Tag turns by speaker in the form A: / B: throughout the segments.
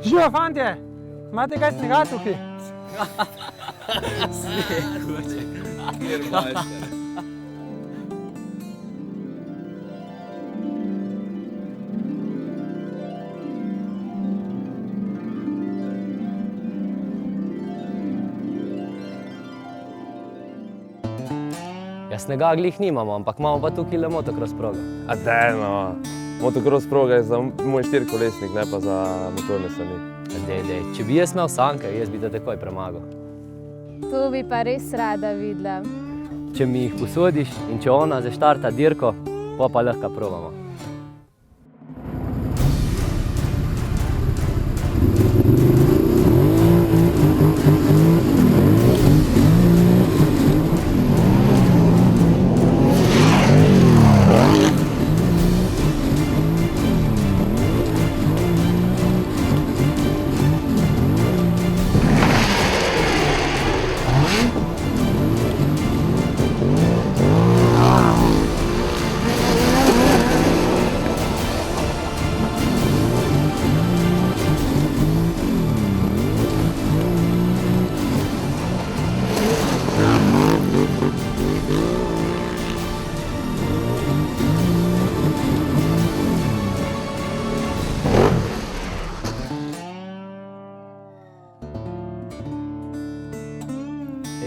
A: Živijo, fantje! Imate kaj snega tukaj?
B: Ja, snega glih nimamo, ampak imamo pa tukaj le motocross progo.
C: A dajno, motocross proga je za moj štirikolesnik, ne pa za motorne sani.
B: Dej, če bi jaz imel sanke, jaz bi te takoj premagal.
D: To bi pa res rada videla.
B: Če mi jih posodiš in če ona zaštarta dirko, pa lahko probamo.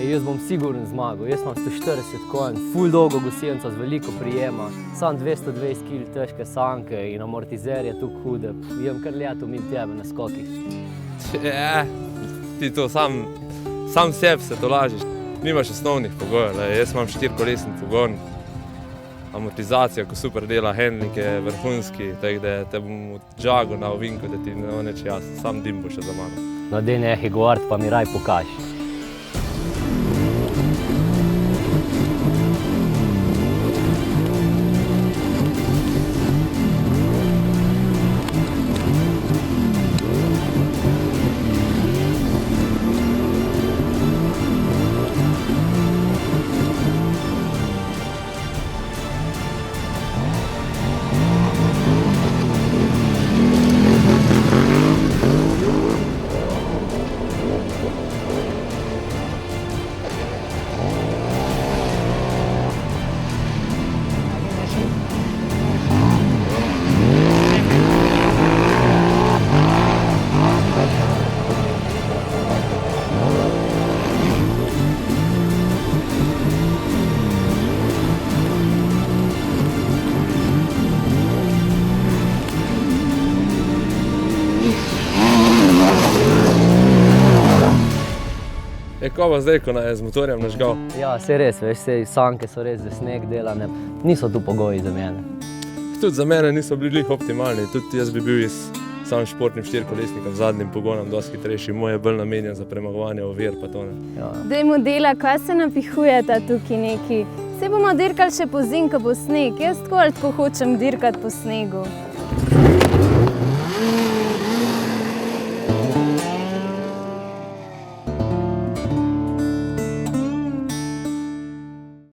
B: Jaz bom sigurno zmagal. Jaz imam 140 konj, ful dolgo gosjenco z veliko prijema, sam 220 kg težke sanke in amortizerje tukaj hude. Jem kar leto mimo tebe na skokih.
C: Ti to sam sebi se tolažiš. Nimaš osnovnih pogojev, jaz imam štirikolesni pogon, amortizacija, ko super dela, handling je vrhunski, tako da te bom odžagal na ovinku, da ti ne neče jasno, sam dim bo še za mano.
B: No, dej nehi govorit, pa mi raj pokaži.
C: Ko pa zdaj, ko je z motorjem nažgal?
B: Ja, saj res, veš, sej sanke so res za sneg delane, niso tu pogoji za mene.
C: Tudi za mene niso bili optimalni, tudi jaz bi bil s samim športnim štirikolesnikom, zadnjim pogonom dosti hitrejši, moj je bolj namenjen za premagovanje ovir pa to ne.
B: Ja.
D: Dajmo dela, kaj se napihujeta tukaj neki? Saj bomo dirkali še po zim, ko bo sneg, jaz tako ali tako hočem dirkati po snegu.